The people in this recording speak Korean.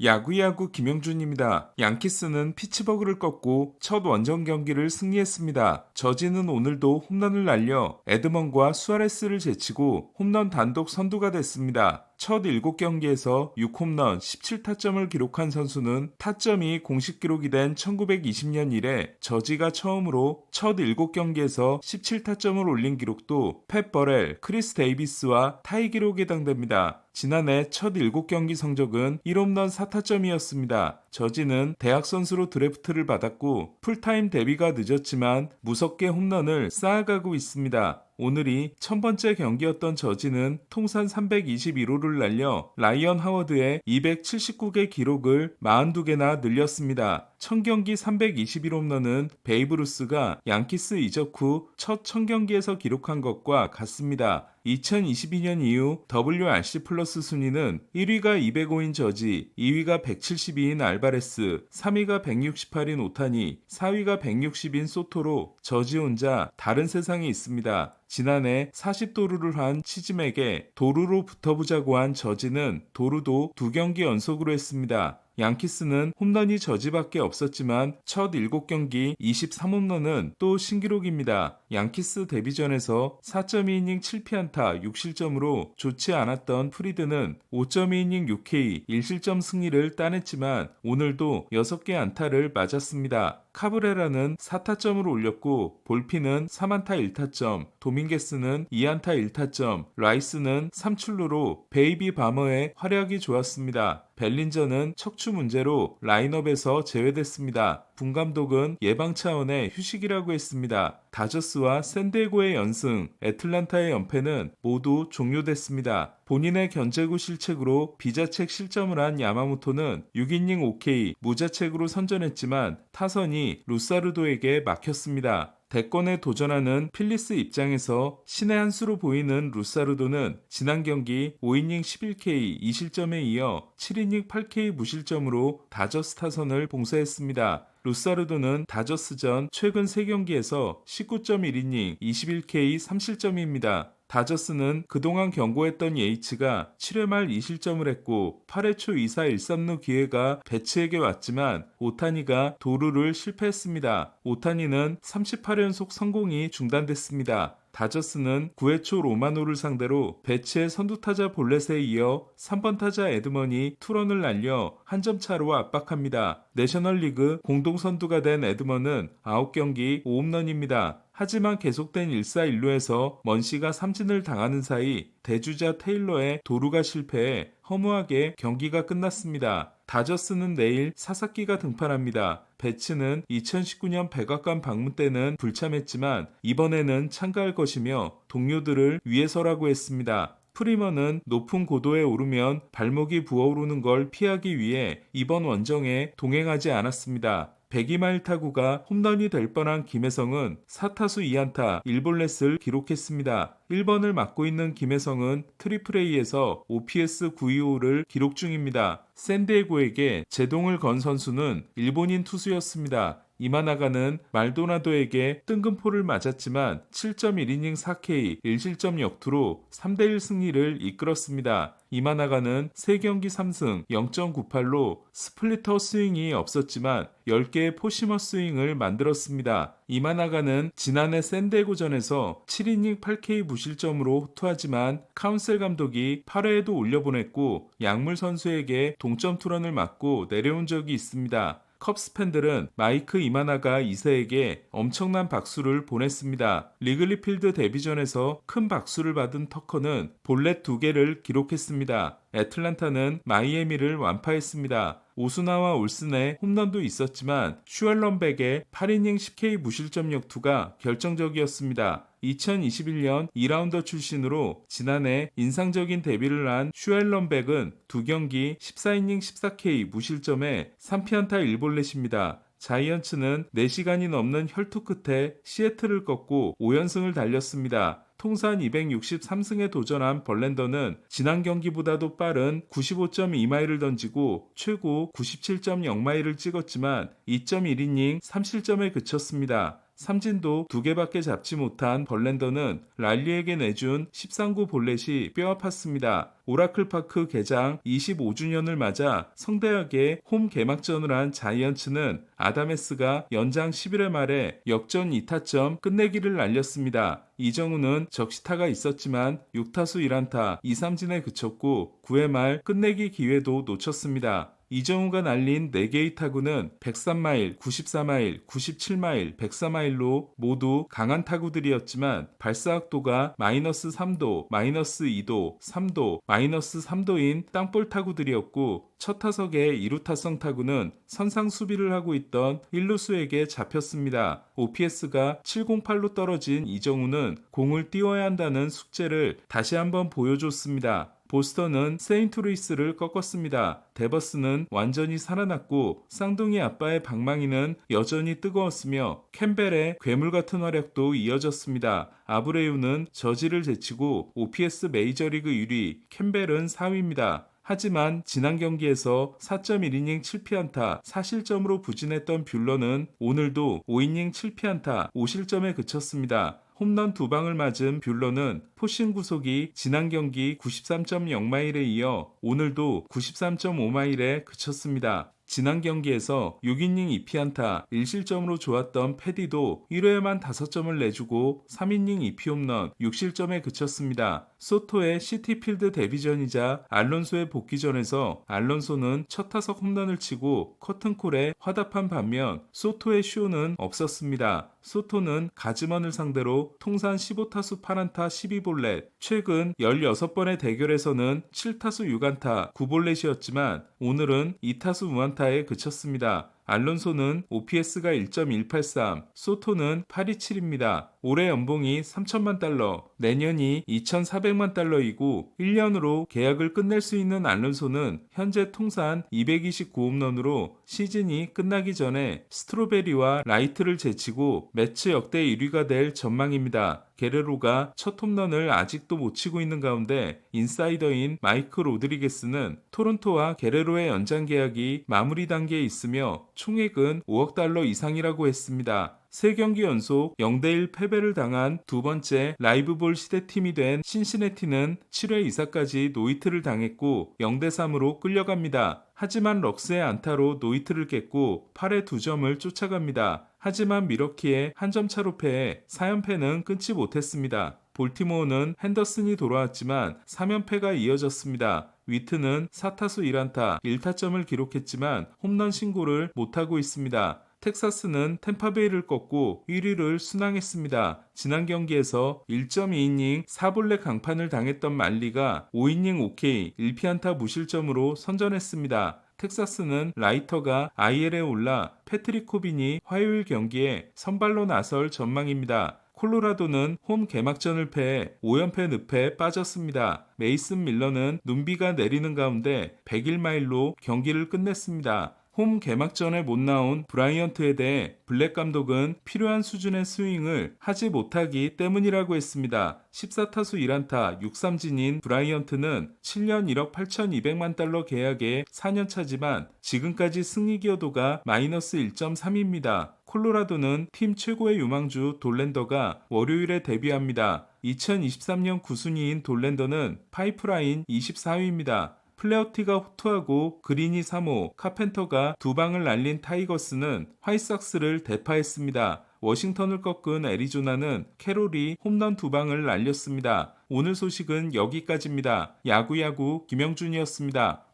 야구야구 김영준입니다. 양키스는 피츠버그를 꺾고 첫 원정 경기를 승리했습니다. 저지는 오늘도 홈런을 날려 에드먼과 수아레스를 제치고 홈런 단독 선두가 됐습니다. 첫 7경기에서 6홈런 17타점을 기록한 선수는 타점이 공식 기록이 된 1920년 이래 저지가 처음으로 첫 7경기에서 17타점을 올린 기록도 팻 버렐, 크리스 데이비스와 타이 기록에 해당됩니다. 지난해 첫 7경기 성적은 1홈런 4타점이었습니다. 저지는 대학 선수로 드래프트를 받았고 풀타임 데뷔가 늦었지만 무섭게 홈런을 쌓아가고 있습니다. 오늘이 1000번째 경기였던 저지는 통산 321호를 날려 라이언 하워드의 279개 기록을 42개나 늘렸습니다. 1000경기 321홈런은 베이브 루스가 양키스 이적 후 첫 1000경기에서 기록한 것과 같습니다. 2022년 이후 WRC 플러스 순위는 1위가 205인 저지, 2위가 172인 알바레스, 3위가 168인 오타니, 4위가 160인 소토로 저지 혼자 다른 세상에 있습니다. 지난해 40도루를 한 치즘에게 도루로 붙어보자고 한 저지는 도루도 2경기 연속으로 했습니다. 양키스는 홈런이 저지밖에 없었지만 첫 7경기 23홈런은 또 신기록입니다. 양키스 데뷔전에서 4.2이닝 7피안타 6실점으로 좋지 않았던 프리드는 5.2이닝 6K 1실점 승리를 따냈지만 오늘도 6개 안타를 맞았습니다. 카브레라는 4타점을 올렸고 볼피는 3안타 1타점, 도밍게스는 2안타 1타점, 라이스는 3출루로 베이비 바머의 활약이 좋았습니다. 벨린저는 척추 문제로 라인업에서 제외됐습니다. 분 감독은 예방 차원의 휴식이라고 했습니다. 다저스와 샌디에고의 연승, 애틀란타의 연패는 모두 종료됐습니다. 본인의 견제구 실책으로 비자책 실점을 한 야마모토는 6이닝 OK 무자책으로 선전했지만 타선이 루사르도에게 막혔습니다. 대권에 도전하는 필리스 입장에서 신의 한 수로 보이는 루사르도는 지난 경기 5이닝 11K 2실점에 이어 7이닝 8K 무실점으로 다저스 타선을 봉쇄했습니다. 루사르도는 다저스전 최근 3경기에서 19.1이닝 21K 3실점입니다. 다저스는 그동안 경고했던 예이츠가 7회 말 2실점을 했고 8회 초 2사 1삼루 기회가 배츠에게 왔지만 오타니가 도루를 실패했습니다. 오타니는 38연속 성공이 중단됐습니다. 다저스는 9회 초 로마노를 상대로 배츠의 선두타자 볼렛에 이어 3번 타자 에드먼이 투런을 날려 한 점 차로 압박합니다. 내셔널리그 공동선두가 된 에드먼은 9경기 5홈런입니다. 하지만 계속된 1사1루에서 먼시가 삼진을 당하는 사이 대주자 테일러의 도루가 실패해 허무하게 경기가 끝났습니다. 다저스는 내일 사사키가 등판합니다. 배츠는 2019년 백악관 방문 때는 불참했지만 이번에는 참가할 것이며 동료들을 위해서라고 했습니다. 프리먼은 높은 고도에 오르면 발목이 부어오르는 걸 피하기 위해 이번 원정에 동행하지 않았습니다. 102마일 타구가 홈런이 될 뻔한 김혜성은 4타수 2안타 1볼넷을 기록했습니다. 1번을 맡고 있는 김혜성은 트리플A에서 OPS 925를 기록 중입니다. 샌디에고에게 제동을 건 선수는 일본인 투수였습니다. 이마나가는 말도나도에게 뜬금포를 맞았지만 7.1이닝 4K 1실점 역투로 3대1 승리를 이끌었습니다. 이마나가는 3경기 3승 0.98로 스플리터 스윙이 없었지만 10개의 포시머 스윙을 만들었습니다. 이마나가는 지난해 샌디에고전에서 7이닝 8K 무실점으로 호투하지만 카운셀 감독이 8회에도 올려보냈고 약물 선수에게 동점 투런을 맞고 내려온 적이 있습니다. 컵스 팬들은 마이크 이마나가 2세에게 엄청난 박수를 보냈습니다. 리글리필드 데뷔전에서 큰 박수를 받은 터커는 볼넷 2개를 기록했습니다. 애틀란타는 마이애미를 완파했습니다. 오스나와 올슨의 홈런도 있었지만 슈얼런백의 8이닝 10K 무실점 역투가 결정적이었습니다. 2021년 2라운더 출신으로 지난해 인상적인 데뷔를 한 슈얼런백은 2경기 14이닝 14K 무실점에 3피안타 1볼넷입니다. 자이언츠는 4시간이 넘는 혈투 끝에 시애틀을 꺾고 5연승을 달렸습니다. 통산 263승에 도전한 벌랜더는 지난 경기보다도 빠른 95.2마일을 던지고 최고 97.0마일을 찍었지만 2.1이닝 3실점에 그쳤습니다. 삼진도 2개밖에 잡지 못한 벌랜더는 랄리에게 내준 13구 볼넷이 뼈 아팠습니다. 오라클파크 개장 25주년을 맞아 성대하게 홈 개막전을 한 자이언츠는 아다메스가 연장 11회 말에 역전 2타점 끝내기를 날렸습니다. 이정우는 적시타가 있었지만 6타수 1안타 2삼진에 그쳤고 9회 말 끝내기 기회도 놓쳤습니다. 이정우가 날린 4개의 타구는 103마일, 94마일, 97마일, 104마일로 모두 강한 타구들이었지만 발사각도가 마이너스 3도, 마이너스 2도, 3도, 마이너스 3도인 땅볼 타구들이었고 첫 타석의 2루 타성 타구는 선상 수비를 하고 있던 1루수에게 잡혔습니다. OPS가 708로 떨어진 이정우는 공을 띄워야 한다는 숙제를 다시 한번 보여줬습니다. 보스턴은 세인트루이스를 꺾었습니다. 데버스는 완전히 살아났고 쌍둥이 아빠의 방망이는 여전히 뜨거웠으며 캠벨의 괴물같은 활약도 이어졌습니다. 아브레유는 저지를 제치고 OPS 메이저리그 1위, 캠벨은 4위입니다. 하지만 지난 경기에서 4.1이닝 7피안타 4실점으로 부진했던 뷰러는 오늘도 5이닝 7피안타 5실점에 그쳤습니다. 홈런 2방을 맞은 뷰러는 포신 구속이 지난 경기 93.0마일에 이어 오늘도 93.5마일에 그쳤습니다. 지난 경기에서 6이닝 2피안타 1실점으로 좋았던 패디도 1회에만 5점을 내주고 3이닝 2피홈런 6실점에 그쳤습니다. 소토의 시티필드 데뷔전이자 알론소의 복귀전에서 알론소는 첫 타석 홈런을 치고 커튼콜에 화답한 반면 소토의 쇼는 없었습니다. 소토는 가즈먼을 상대로 통산 15타수 8안타 12볼넷, 최근 16번의 대결에서는 7타수 6안타 9볼넷이었지만 오늘은 2타수 무안타에 그쳤습니다. 알론소는 OPS가 1.183, 소토는 827입니다. 올해 연봉이 3천만 달러, 내년이 2,400만 달러이고 1년으로 계약을 끝낼 수 있는 알론소는 현재 통산 229홈런으로 시즌이 끝나기 전에 스트로베리와 라이트를 제치고 매치 역대 1위가 될 전망입니다. 게레로가 첫 홈런을 아직도 못 치고 있는 가운데 인사이더인 마이크 로드리게스는 토론토와 게레로의 연장 계약이 마무리 단계에 있으며 총액은 5억 달러 이상이라고 했습니다. 3경기 연속 0대1 패배를 당한 두 번째 라이브볼 시대팀이 된 신시내티는 7회 2사까지 노히트를 당했고 0대3으로 끌려갑니다. 하지만 럭스의 안타로 노히트를 깼고 8회 2점을 쫓아갑니다. 하지만 미러키의 한 점 차로 패해 4연패는 끊지 못했습니다. 볼티모어는 핸더슨이 돌아왔지만 3연패가 이어졌습니다. 위트는 4타수 1안타 1타점을 기록했지만 홈런 신고를 못하고 있습니다. 텍사스는 템파베이를 꺾고 1위를 순항했습니다. 지난 경기에서 1.2이닝 4볼넷 강판을 당했던 말리가 5이닝 OK 1피안타 무실점으로 선전했습니다. 텍사스는 라이터가 IL에 올라 패트릭 코빈이 화요일 경기에 선발로 나설 전망입니다. 콜로라도는 홈 개막전을 패해 5연패 늪에 빠졌습니다. 메이슨 밀러는 눈비가 내리는 가운데 101마일로 경기를 끝냈습니다. 홈 개막전에 못 나온 브라이언트에 대해 블랙 감독은 필요한 수준의 스윙을 하지 못하기 때문이라고 했습니다. 14타수 1안타 6삼진인 브라이언트는 7년 1억 8,200만 달러 계약에 4년 차지만 지금까지 승리 기여도가 마이너스 1.3입니다. 콜로라도는 팀 최고의 유망주 돌랜더가 월요일에 데뷔합니다. 2023년 9순위인 돌랜더는 파이프라인 24위입니다. 플레어티가 호투하고 그린이 3호, 카펜터가 2방을 날린 타이거스는 화이삭스를 대파했습니다. 워싱턴을 꺾은 애리조나는 캐롤이 홈런 2방을 날렸습니다. 오늘 소식은 여기까지입니다. 야구야구 김영준이었습니다.